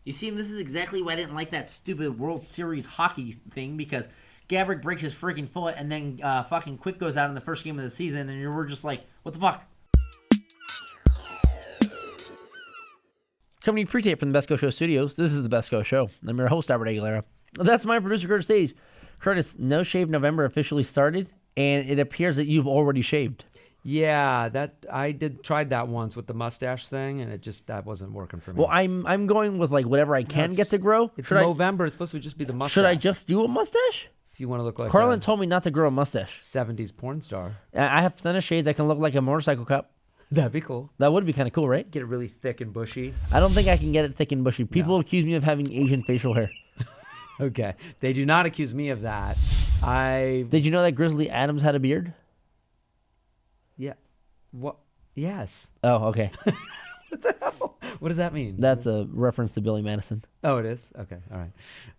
You see, this is exactly why I didn't like that stupid World Series hockey thing, because Gabrick breaks his freaking foot, and then fucking Quick goes out in the first game of the season, and we're just like, what the fuck? Coming to you pre-tape from the Best Go Show studios, this is the Best Go Show. I'm your host, Albert Aguilera. That's my producer, Curtis Sage. Curtis, No Shave November officially started, and it appears that you've already shaved. Yeah, I tried that once with the mustache thing, and that wasn't working for me. Well, I'm going with like whatever I can get to grow. It's November. It's supposed to just be the mustache. Should I just do a mustache? If you want to look like Carlin told me not to grow a mustache. 70s porn star. I have thin of shades. I can look like a motorcycle cop. That'd be cool. That would be kind of cool, right? Get it really thick and bushy. I don't think I can get it thick and bushy. People accuse me of having Asian facial hair. Okay. They do not accuse me of that. Did you know that Grizzly Adams had a beard? Yeah. What? Yes. Oh, okay. What the hell? What does that mean? That's a reference to Billy Madison. Oh, it is? Okay.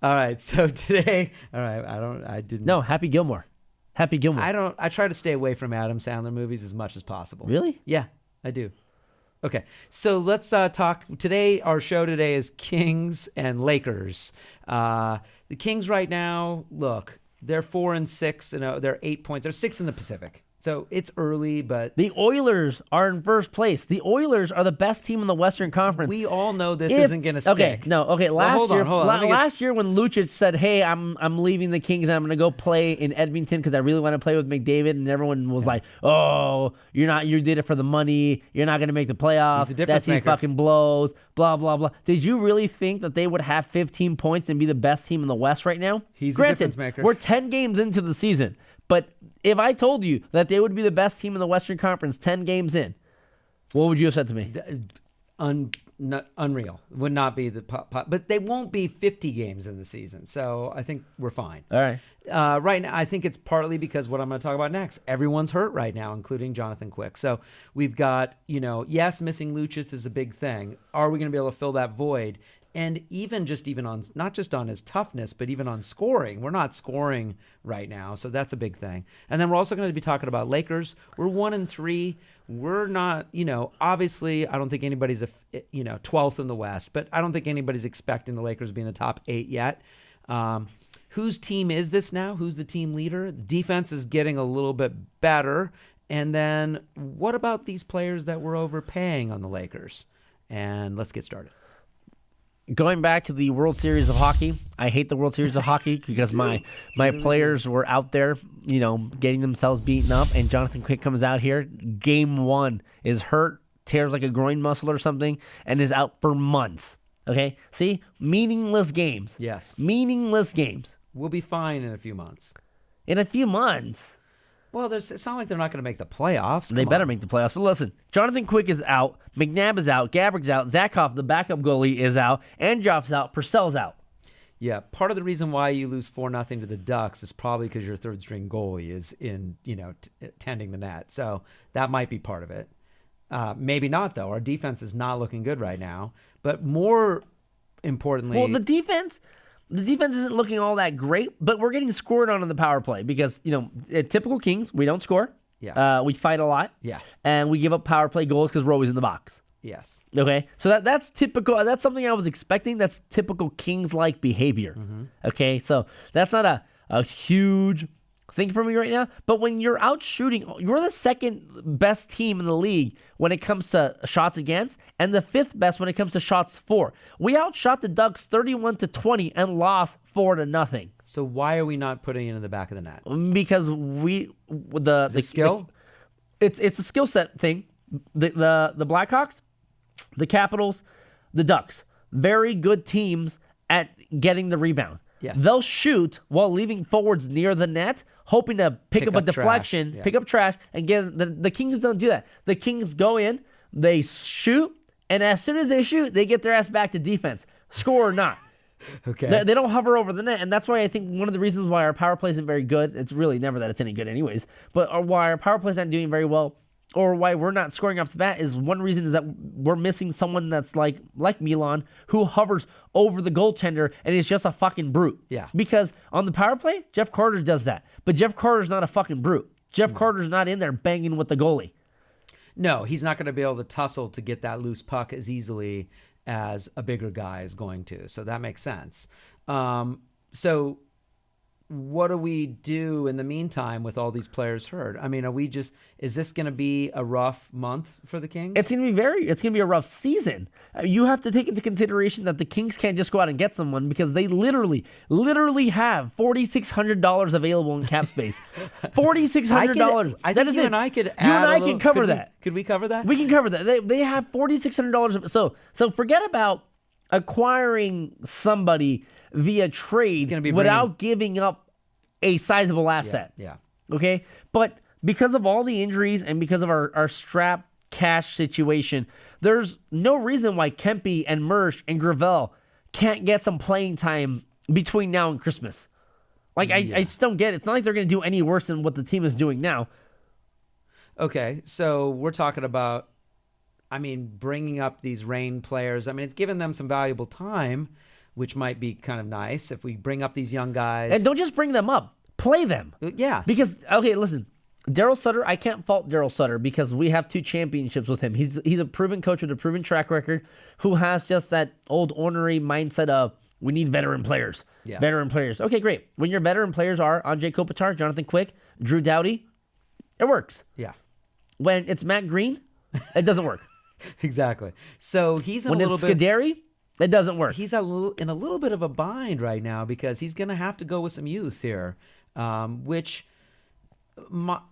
All right. So today, I didn't. No, Happy Gilmore. Happy Gilmore. I try to stay away from Adam Sandler movies as much as possible. Really? Yeah, I do. Okay. So let's talk. Our show today is Kings and Lakers. The Kings right now, look, they're 4-6. They're 8 points. They're 6 in the Pacific. So it's early, but... The Oilers are in first place. The Oilers are the best team in the Western Conference. We all know this isn't going to stick. Okay. Last year when Lucic said, hey, I'm leaving the Kings and I'm going to go play in Edmonton because I really want to play with McDavid, and everyone was like, oh, you did it for the money. You're not going to make the playoffs. He's a difference maker. That team fucking blows, blah, blah, blah. Did you really think that they would have 15 points and be the best team in the West right now? He's a difference maker. We're 10 games into the season. But if I told you that they would be the best team in the Western Conference 10 games in, what would you have said to me? Unreal. Would not be the but they won't be 50 games in the season. So I think we're fine. All right. Right now, I think it's partly because what I'm going to talk about next. Everyone's hurt right now, including Jonathan Quick. So we've got, yes, missing Lucic is a big thing. Are we going to be able to fill that void? And even on, not just on his toughness, but even on scoring. We're not scoring right now, so that's a big thing. And then we're also going to be talking about Lakers. We're 1-3. We're not, obviously, I don't think anybody's, 12th in the West, but I don't think anybody's expecting the Lakers to be in the top 8 yet. Whose team is this now? Who's the team leader? The defense is getting a little bit better. And then what about these players that we're overpaying on the Lakers? And let's get started. Going back to the World Series of Hockey, I hate the World Series of Hockey because my players were out there, getting themselves beaten up, and Jonathan Quick comes out here. Game 1 is hurt, tears like a groin muscle or something, and is out for months. Okay? See? Meaningless games. Yes. Meaningless games. We'll be fine in a few months. In a few months? Well, it's not like they're not going to make the playoffs. They better make the playoffs. But listen, Jonathan Quick is out. McNabb is out. Gabrick's out. Zakhoff, the backup goalie, is out. Androff's out. Purcell's out. Yeah, part of the reason why you lose 4-0 to the Ducks is probably because your third-string goalie is in, tending the net. So that might be part of it. Maybe not, though. Our defense is not looking good right now. But more importantly... Well, the defense isn't looking all that great, but we're getting scored on in the power play because, typical Kings, we don't score. Yeah. We fight a lot. Yes. And we give up power play goals because we're always in the box. Yes. Okay? So that's typical. That's something I was expecting. That's typical Kings-like behavior. Mm-hmm. Okay? So that's not a huge thing for me right now. But when you're out shooting, you're the second best team in the league when it comes to shots against, and the 5th best when it comes to shots for. We outshot the Ducks 31-20 and lost 4-0. So why are we not putting it in the back of the net? Because the skill. It's a skill set thing. The Blackhawks, the Capitals, the Ducks, very good teams at getting the rebound. Yes. They'll shoot while leaving forwards near the net, hoping to pick up a deflection, pick up trash, and get the Kings don't do that. The Kings go in, they shoot, and as soon as they shoot, they get their ass back to defense, score or not. Okay. They don't hover over the net, and that's why I think one of the reasons why our power play isn't very good, it's really never that it's any good anyways, but why our power play is not doing very well, or why we're not scoring off the bat is one reason is that we're missing someone that's like Milan who hovers over the goaltender and is just a fucking brute. Yeah. Because on the power play, Jeff Carter does that. But Jeff Carter's not a fucking brute. Jeff Carter's not in there banging with the goalie. No, he's not going to be able to tussle to get that loose puck as easily as a bigger guy is going to. So that makes sense. So what do we do in the meantime with all these players hurt? I mean, is this going to be a rough month for the Kings? It's going to be a rough season. You have to take into consideration that the Kings can't just go out and get someone because they literally have $4,600 available in cap space. $4,600. I think you and I could add You and I can cover that. Could we cover that? We can cover that. They have $4,600. So forget about acquiring somebody via trade without giving up a sizable asset. Yeah. Okay? But because of all the injuries and because of our strap cash situation, there's no reason why Kempe and Mersch and Gravel can't get some playing time between now and Christmas. Like, I just don't get it. It's not like they're going to do any worse than what the team is doing now. Okay, so we're talking about, bringing up these Reign players. It's given them some valuable time, which might be kind of nice if we bring up these young guys. And don't just bring them up. Play them. Yeah. Because, okay, listen, Daryl Sutter, I can't fault Daryl Sutter because we have 2 championships with him. He's a proven coach with a proven track record who has just that old ornery mindset of, we need veteran players. Yeah. Veteran players. Okay, great. When your veteran players are Andrei Kopitar, Jonathan Quick, Drew Doughty, it works. Yeah. When it's Matt Green, it doesn't work. Exactly. So he's in when a little it's bit... Scuderi, it doesn't work. He's in a little bit of a bind right now because he's going to have to go with some youth here, which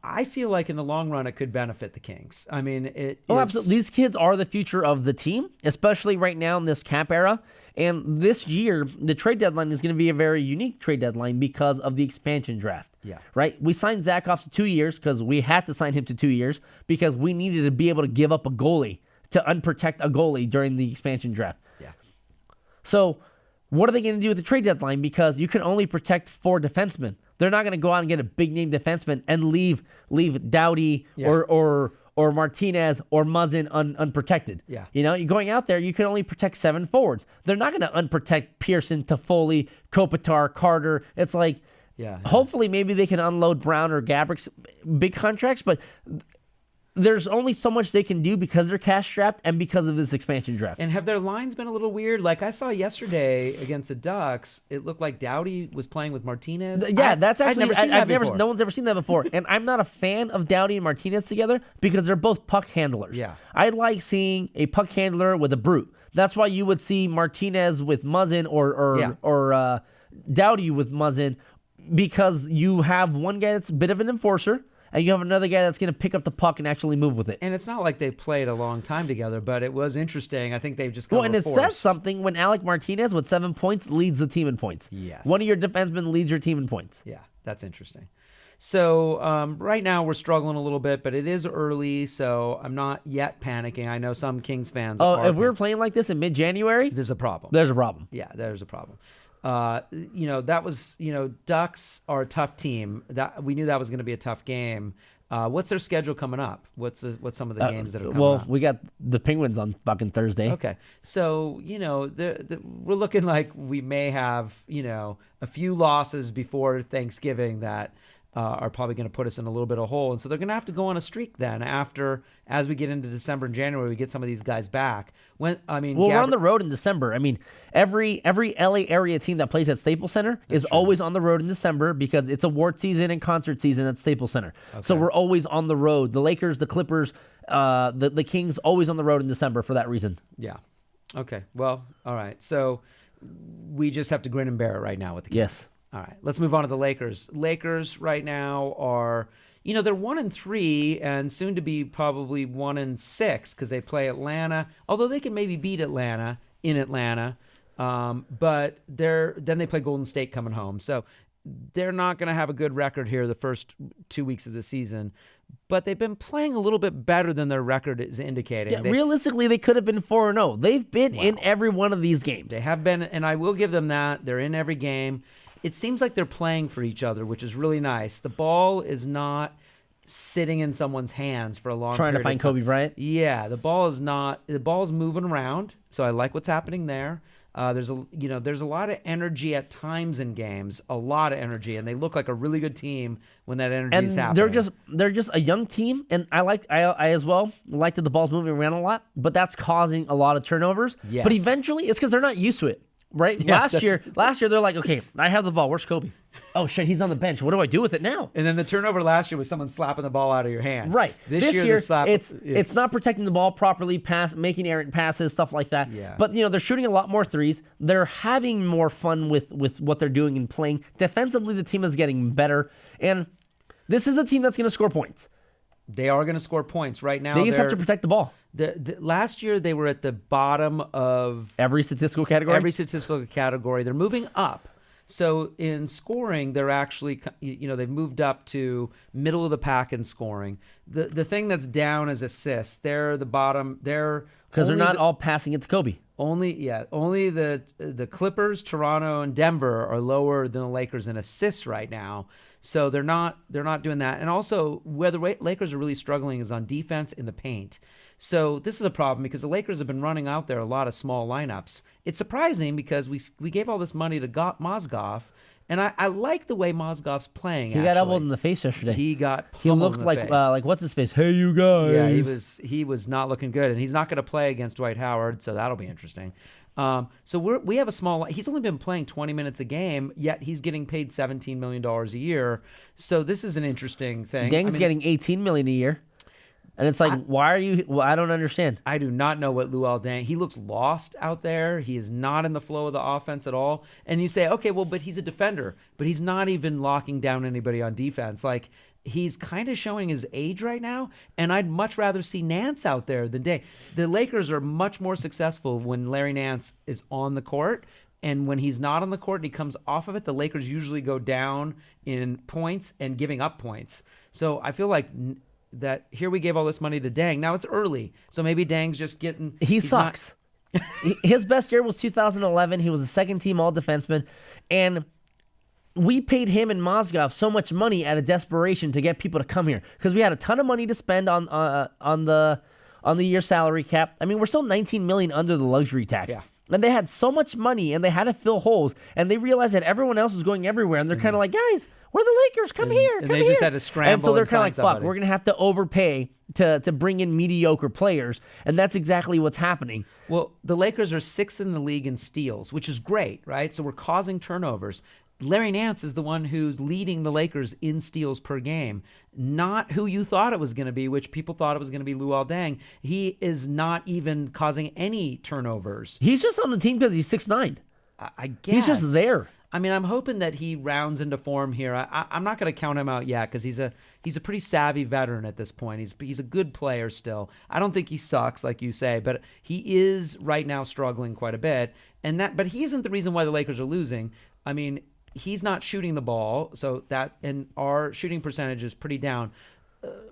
I feel like in the long run it could benefit the Kings. Absolutely. These kids are the future of the team, especially right now in this cap era. And this year, the trade deadline is going to be a very unique trade deadline because of the expansion draft. Yeah. Right? We signed Zach off to 2 years because we had to sign him to 2 years because we needed to be able to give up a goalie to unprotect a goalie during the expansion draft. Yeah. So what are they going to do with the trade deadline? Because you can only protect 4 defensemen. They're not going to go out and get a big-name defenseman and leave Doughty or Martinez or Muzzin unprotected. Yeah. You're going out there, you can only protect 7 forwards. They're not going to unprotect Pearson, Toffoli, Kopitar, Carter. It's like, hopefully maybe they can unload Brown or Gabrick's big contracts, but there's only so much they can do because they're cash strapped and because of this expansion draft. And have their lines been a little weird? Like I saw yesterday against the Ducks, it looked like Doughty was playing with Martinez. Yeah, that's actually no one's ever seen that before. And I'm not a fan of Doughty and Martinez together because they're both puck handlers. Yeah. I like seeing a puck handler with a brute. That's why you would see Martinez with Muzzin or Doughty with Muzzin, because you have one guy that's a bit of an enforcer, and you have another guy that's going to pick up the puck and actually move with it. And it's not like they played a long time together, but it was interesting. I think they've just got and it says something when Alec Martinez with 7 points leads the team in points. Yes. One of your defensemen leads your team in points. Yeah, that's interesting. So right now we're struggling a little bit, but it is early, so I'm not yet panicking. I know some Kings fans are. If we were playing like this in mid-January, there's a problem. There's a problem. Yeah, there's a problem. That was, Ducks are a tough team. That we knew that was going to be a tough game. What's their schedule coming up? What's some of the games that are coming up? Well, we got the Penguins on fucking Thursday. Okay. So, we're looking like we may have, a few losses before Thanksgiving that are probably going to put us in a little bit of a hole. And so they're going to have to go on a streak then as we get into December and January, we get some of these guys back. We're on the road in December. Every LA area team that plays at Staples Center is always on the road in December because it's award season and concert season at Staples Center. Okay. So we're always on the road. The Lakers, the Clippers, the Kings, always on the road in December for that reason. Yeah. Okay. Well, all right. So we just have to grin and bear it right now with the Kings. Yes. All right, let's move on to the Lakers. Lakers right now are, they're 1-3 and soon to be probably 1-6 because they play Atlanta. Although they can maybe beat Atlanta in Atlanta, but then they play Golden State coming home. So they're not going to have a good record here the first 2 weeks of the season. But they've been playing a little bit better than their record is indicating. Yeah, realistically, they could have been 4-0. They've been in every one of these games. They have been, and I will give them that. They're in every game. It seems like they're playing for each other, which is really nice. The ball is not sitting in someone's hands for a long time. Trying to find Kobe Bryant? Yeah, the ball is moving around, so I like what's happening there. There's a lot of energy at times in games, a lot of energy, and they look like a really good team when that energy is happening. They're just a young team, and I as well like that the ball's moving around a lot, but that's causing a lot of turnovers. Yes. But eventually, it's because they're not used to it, right? Yeah, last year they're like, okay, I have the ball. Where's Kobe? Oh shit, he's on the bench. What do I do with it now? And then the turnover last year was someone slapping the ball out of your hand. Right. This year it's it's not protecting the ball properly, making errant passes, stuff like that. Yeah. But they're shooting a lot more threes. They're having more fun with what they're doing and playing. Defensively, the team is getting better, and this is a team that's going to score points. They are going to score points right now. They just have to protect the ball. Last year they were at the bottom of every statistical category. They're moving up. So in scoring, they're actually, they've moved up to middle of the pack in scoring. The thing that's down is assists. They're the bottom. Because they're not all passing it to Kobe. Only the Clippers, Toronto, and Denver are lower than the Lakers in assists right now. So they're not doing that. And also, where the Lakers are really struggling is on defense in the paint. So this is a problem because the Lakers have been running out there a lot of small lineups. It's surprising because we gave all this money to Mozgov, and I like the way Mozgov's playing. He got elbowed in the face yesterday. He looked like what's his face? Hey, you guys. Yeah, he was not looking good, and he's not going to play against Dwight Howard, so that'll be interesting. So we have a small. He's only been playing 20 minutes a game, yet he's getting paid $17 million a year. So this is an interesting thing. Deng's getting $18 million a year. And it's like, why are you? Well, I don't understand. I do not know what Luol Deng. He looks lost out there. He is not in the flow of the offense at all. And you say, okay, well, but he's a defender. But he's not even locking down anybody on defense. Like, he's kind of showing his age right now. And I'd much rather see Nance out there than Deng. The Lakers are much more successful when Larry Nance is on the court. And when he's not on the court and he comes off of it, the Lakers usually go down in points and giving up points. So I feel like that here we gave all this money to Deng. Now it's early, so maybe Deng's just getting... He sucks. His best year was 2011. He was a second-team all-defenseman, and we paid him and Mozgov so much money out of desperation to get people to come here because we had a ton of money to spend on the year salary cap. I mean, we're still $19 million under the luxury tax. Yeah. And they had so much money, and they had to fill holes, and they realized that everyone else was going everywhere, and they're kind of like, guys, we're the Lakers, come here. And they just had to scramble. And so they're kind of like, somebody. fuck, we're going to have to overpay to bring in mediocre players, and that's exactly what's happening. Well, the Lakers are 6th in the league in steals, which is great, right? So we're causing turnovers. Larry Nance is the one who's leading the Lakers in steals per game, not who you thought it was going to be, which people thought it was going to be Luol Deng. He is not even causing any turnovers. He's just on the team because he's 6'9". I guess. He's just there. I mean, I'm hoping that he rounds into form here. I'm not going to count him out yet because he's a pretty savvy veteran at this point. He's a good player still. I don't think he sucks, like you say, but he is right now struggling quite a bit. But he isn't the reason why the Lakers are losing. I mean, he's not shooting the ball, and our shooting percentage is pretty down.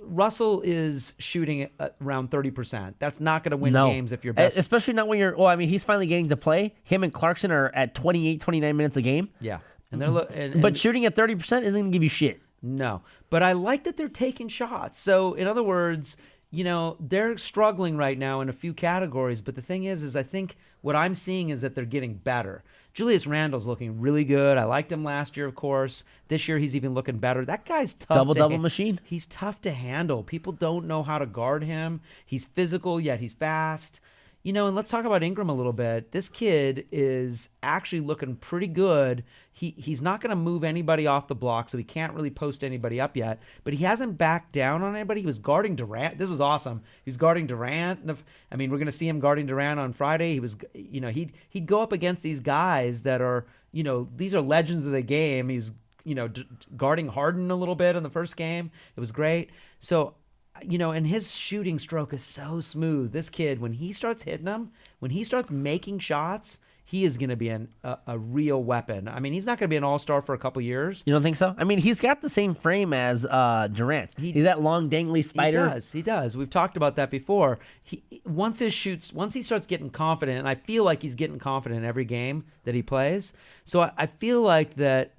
Russell is shooting at around 30%. That's not going to win games if you're best. Especially not when you're... Well, I mean, he's finally getting to play. Him and Clarkson are at 28, 29 minutes a game. Yeah. But shooting at 30% isn't going to give you shit. No. But I like that they're taking shots. So, in other words, they're struggling right now in a few categories. But the thing is I think what I'm seeing is that they're getting better. Julius Randle's looking really good. I liked him last year, of course. This year, he's even looking better. That guy's tough. Double machine. He's tough to handle. People don't know how to guard him. He's physical, yet he's fast. And let's talk about Ingram a little bit. This kid is actually looking pretty good. He's not going to move anybody off the block, so he can't really post anybody up yet. But he hasn't backed down on anybody. He was guarding Durant. This was awesome. He was guarding Durant. I mean, we're going to see him guarding Durant on Friday. He was, he'd go up against these guys that are, these are legends of the game. He's, guarding Harden a little bit in the first game. It was great. So, and his shooting stroke is so smooth. This kid, when he starts hitting them, when he starts making shots, he is going to be a real weapon. I mean, he's not going to be an all-star for a couple years. You don't think so? I mean, he's got the same frame as Durant. He's that long, dangly spider. He does. We've talked about that before. Once he starts getting confident, and I feel like he's getting confident in every game that he plays. So I feel like that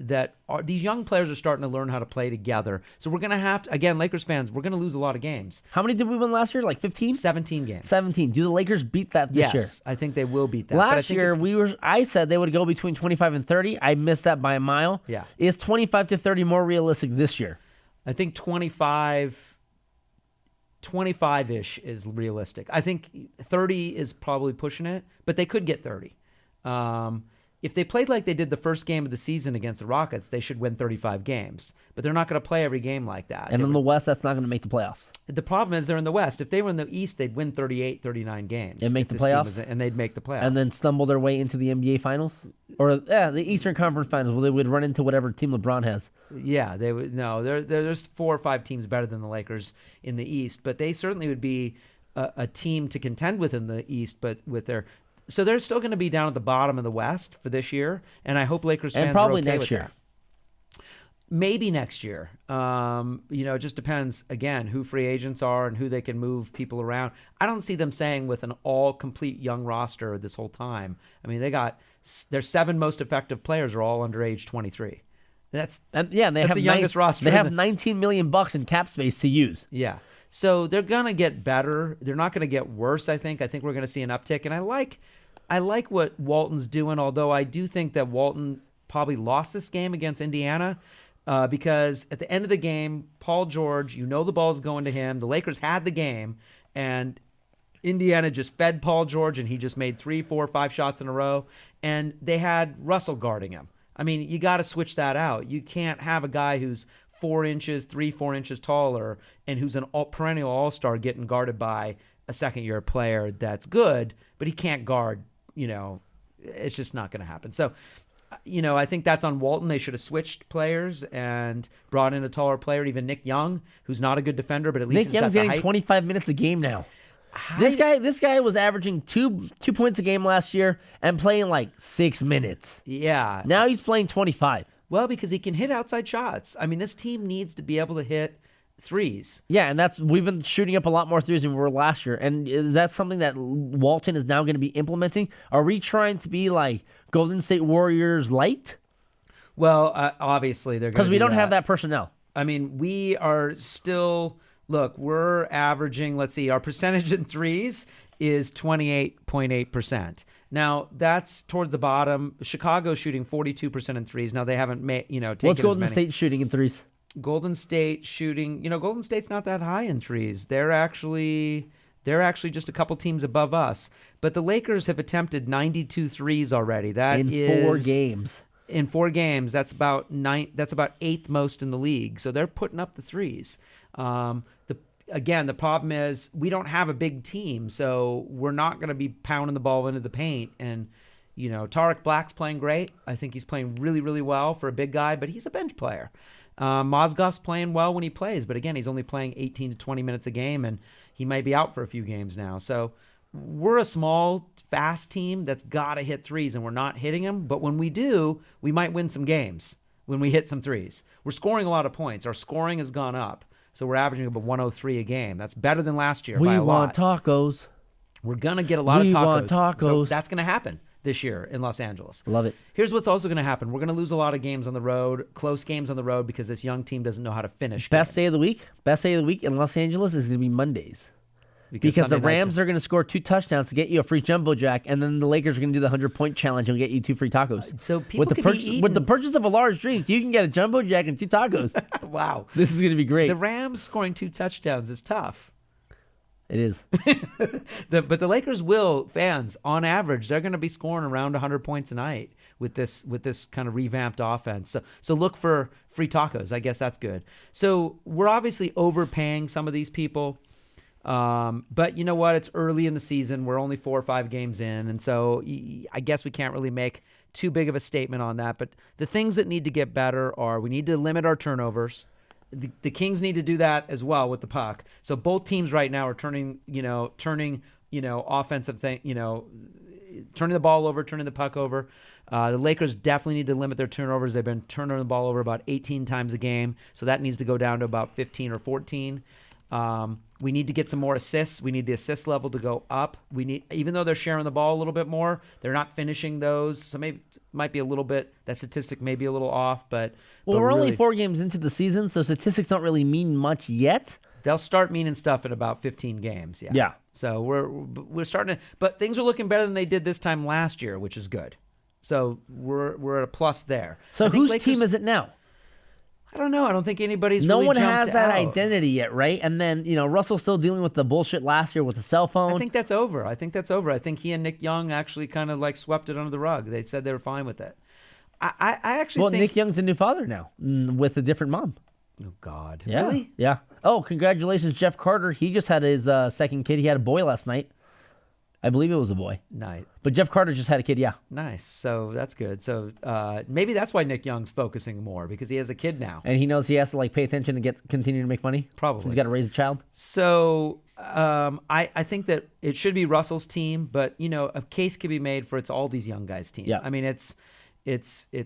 these young players are starting to learn how to play together. So we're going to have to, again, Lakers fans, we're going to lose a lot of games. How many did we win last year? Like 15? 17 games. 17. Do the Lakers beat that this year? Yes, I think they will beat that. Last year, we I said they would go between 25 and 30. I missed that by a mile. Yeah. Is 25 to 30 more realistic this year? I think 25-ish is realistic. I think 30 is probably pushing it, but they could get 30. If they played like they did the first game of the season against the Rockets, they should win 35 games. But they're not going to play every game like that. And in the West, that's not going to make the playoffs. The problem is they're in the West. If they were in the East, they'd win 38, 39 games. And make the playoffs? And they'd make the playoffs. And then stumble their way into the NBA Finals? Or the Eastern Conference Finals, where they would run into whatever team LeBron has. Yeah, they would. No, there's 4 or 5 teams better than the Lakers in the East. But they certainly would be a team to contend with in the East, but with their... So they're still going to be down at the bottom of the West for this year, and I hope Lakers fans and probably are okay next with year. that. Maybe next year. It just depends, again, who free agents are and who they can move people around. I don't see them saying with an all-complete young roster this whole time. I mean, their 7 most effective players are all under age 23. That's the youngest roster. They have $19 million in cap space to use. Yeah. So they're going to get better. They're not going to get worse, I think. I think we're going to see an uptick. And I like what Walton's doing, although I do think that Walton probably lost this game against Indiana because at the end of the game, Paul George, the ball's going to him. The Lakers had the game, and Indiana just fed Paul George, and he just made 3, 4, 5 shots in a row. And they had Russell guarding him. I mean, you got to switch that out. You can't have a guy who's 4 inches taller, and who's an perennial all-star getting guarded by a second-year player that's good, but he can't guard. It's just not going to happen. So, I think that's on Walton. They should have switched players and brought in a taller player, even Nick Young, who's not a good defender, but at least Nick Young's getting 25 minutes a game now. This guy was averaging 2 points a game last year and playing like 6 minutes. Yeah. Now he's playing 25. Well, because he can hit outside shots. I mean, this team needs to be able to hit threes. Yeah, and we've been shooting up a lot more threes than we were last year. And is that something that Walton is now going to be implementing? Are we trying to be like Golden State Warriors light? Well, obviously they're going to because we don't have that personnel. I mean, we are still... Look, we're averaging, let's see, our percentage in threes is 28.8%. Now, that's towards the bottom. Chicago's shooting 42% in threes. Now, they haven't taken What's Golden as many. State shooting in threes? Golden State shooting, Golden State's not that high in threes. They're actually just a couple teams above us. But the Lakers have attempted 92 threes already. That is 4 games. In 4 games, that's about 8th most in the league. So they're putting up the threes. The problem is we don't have a big team, so we're not going to be pounding the ball into the paint. And, Tariq Black's playing great. I think he's playing really, really well for a big guy, but he's a bench player. Mozgov's playing well when he plays, but again, he's only playing 18 to 20 minutes a game, and he might be out for a few games now. So we're a small, fast team that's got to hit threes, and we're not hitting them. But when we do, we might win some games when we hit some threes. We're scoring a lot of points. Our scoring has gone up. So we're averaging about 103 a game. That's better than last year by a lot. We want tacos. We're going to get a lot of tacos. We want tacos. So that's going to happen this year in Los Angeles. Love it. Here's what's also going to happen. We're going to lose a lot of games on the road, close games on the road, because this young team doesn't know how to finish Best games. day of the week in Los Angeles is going to be Mondays. Because the Rams are going to score 2 touchdowns to get you a free jumbo jack, and then the Lakers are going to do the 100-point challenge and get you 2 free tacos. So people with the purchase of a large drink, you can get a jumbo jack and 2 tacos. Wow. This is going to be great. The Rams scoring 2 touchdowns is tough. It is. But the Lakers fans, on average, they're going to be scoring around 100 points a night with this kind of revamped offense. So look for free tacos. I guess that's good. So we're obviously overpaying some of these people. But you know what? It's early in the season. We're only 4 or 5 games in. And so I guess we can't really make too big of a statement on that. But the things that need to get better are we need to limit our turnovers. The Kings need to do that as well with the puck. So both teams right now are turning offensive turning the ball over, turning the puck over. The Lakers definitely need to limit their turnovers. They've been turning the ball over about 18 times a game. So that needs to go down to about 15 or 14. We need to get some more assists. We need the assist level to go up. Even though they're sharing the ball a little bit more, they're not finishing those. So maybe might be a little bit, that statistic may be a little off, but we're really, only 4 games into the season, so statistics don't really mean much yet. They'll start meaning stuff in about 15 games. Yeah. Yeah. So we're starting to, but things are looking better than they did this time last year, which is good. So we're at a plus there. So whose team is it now? I don't know. I don't think anybody's No really one jumped has that out. identity yet, right? And then, Russell's still dealing with the bullshit last year with the cell phone. I think that's over. I think he and Nick Young actually kind of like swept it under the rug. They said they were fine with it. I actually think... Nick Young's a new father now with a different mom. Oh, God. Yeah. Really? Yeah. Oh, congratulations, Jeff Carter. He just had his second kid. He had a boy last night. I believe it was a boy. Nice. But Jeff Carter just had a kid, yeah. Nice. So that's good. So maybe that's why Nick Young's focusing more, because he has a kid now. And he knows he has to pay attention to continue to make money. Probably. He's got to raise a child. So I think that it should be Russell's team, but a case could be made for it's all these young guys' team. Yeah. I mean, it's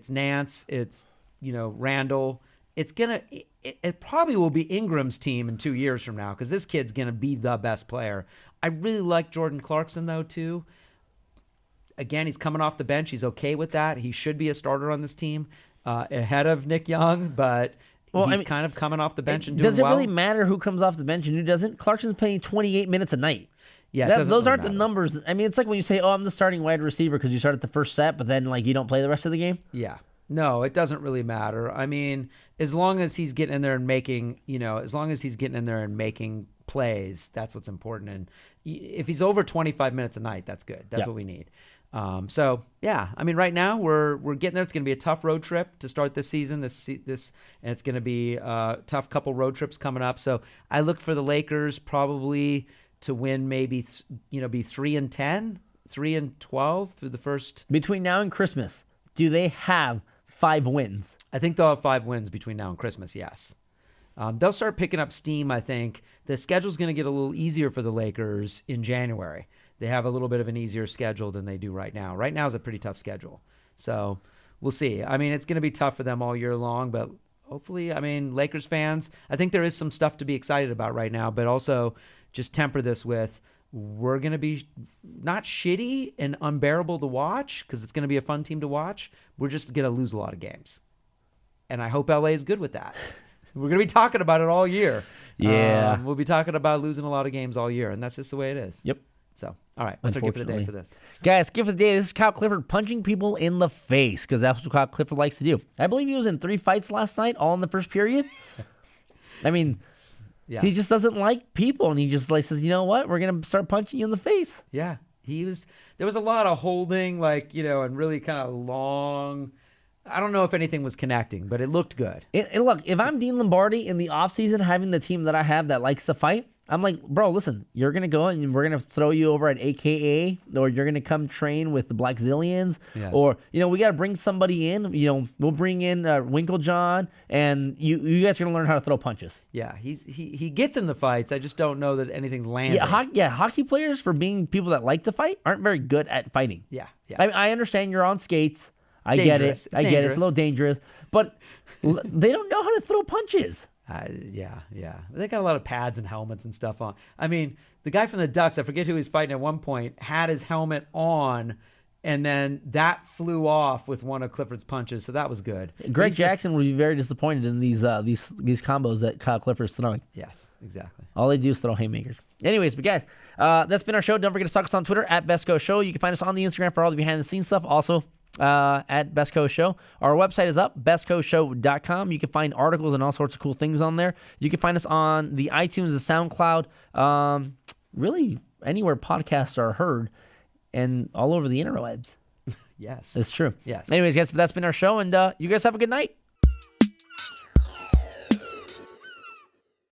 Nance, it's Randall. It probably will be Ingram's team in 2 years from now, because this kid's gonna be the best player. I really like Jordan Clarkson though too. Again, he's coming off the bench. He's okay with that. He should be a starter on this team ahead of Nick Young, but he's kind of coming off the bench and doing well. Does it really matter who comes off the bench and who doesn't? Clarkson's playing 28 minutes a night. Yeah, those really aren't the numbers. I mean, it's like when you say, "Oh, I'm the starting wide receiver," because you start at the first set, but then you don't play the rest of the game. Yeah. No, it doesn't really matter. I mean, as long as he's getting in there and making, plays, that's what's important. And if he's over 25 minutes a night, that's good. That's what we need. So yeah, I mean, right now we're getting there. It's going to be a tough road trip to start this season. And it's going to be a tough couple road trips coming up. So I look for the Lakers probably to win, maybe be 3-10, 3-12 through the first. Between now and Christmas, do they have 5 wins? I think they'll have 5 wins between now and Christmas, yes. They'll start picking up steam, I think. The schedule's going to get a little easier for the Lakers in January. They have a little bit of an easier schedule than they do right now. Right now is a pretty tough schedule. So we'll see. I mean, it's going to be tough for them all year long, but hopefully, I mean, Lakers fans, I think there is some stuff to be excited about right now, but also just temper this with, we're going to be not shitty and unbearable to watch, because it's going to be a fun team to watch. We're just going to lose a lot of games. And I hope LA is good with that. We're going to be talking about it all year. Yeah. We'll be talking about losing a lot of games all year, and that's just the way it is. Yep. So, all right, what's our gift of the day for this? Guys, gift of the day, this is Kyle Clifford punching people in the face, because that's what Kyle Clifford likes to do. I believe he was in 3 fights last night, all in the first period. I mean... Yeah. He just doesn't like people, and he just says, you know what? We're going to start punching you in the face. Yeah. There was a lot of holding, and really kind of long. I don't know if anything was connecting, but it looked good. And look, if I'm Dean Lombardi in the offseason having the team that I have that likes to fight, I'm like, bro, listen, you're going to go and we're going to throw you over at AKA, or you're going to come train with the Black Zillions, or, we got to bring somebody in, we'll bring in Winklejohn, and you guys are going to learn how to throw punches. Yeah, he gets in the fights. I just don't know that anything's landing. Hockey players, for being people that like to fight, aren't very good at fighting. Yeah. I understand you're on skates. I get it. It's a little dangerous, but they don't know how to throw punches. Yeah. They got a lot of pads and helmets and stuff on. I mean, the guy from the Ducks, I forget who he's fighting at one point, had his helmet on, and then that flew off with one of Clifford's punches, so that was good. Greg Jackson would be very disappointed in these combos that Kyle Clifford's throwing. Yes, exactly. All they do is throw haymakers. Anyways, but guys, that's been our show. Don't forget to stalk us on Twitter at BestCo Show. You can find us on the Instagram for all the behind-the-scenes stuff. Also, at Best Coast Show. Our website is up, bestcoastshow.com. You can find articles and all sorts of cool things on there. You can find us on the iTunes, the SoundCloud, really anywhere podcasts are heard, and all over the interwebs. Yes. It's true. Yes. Anyways, guys, that's been our show, and you guys have a good night.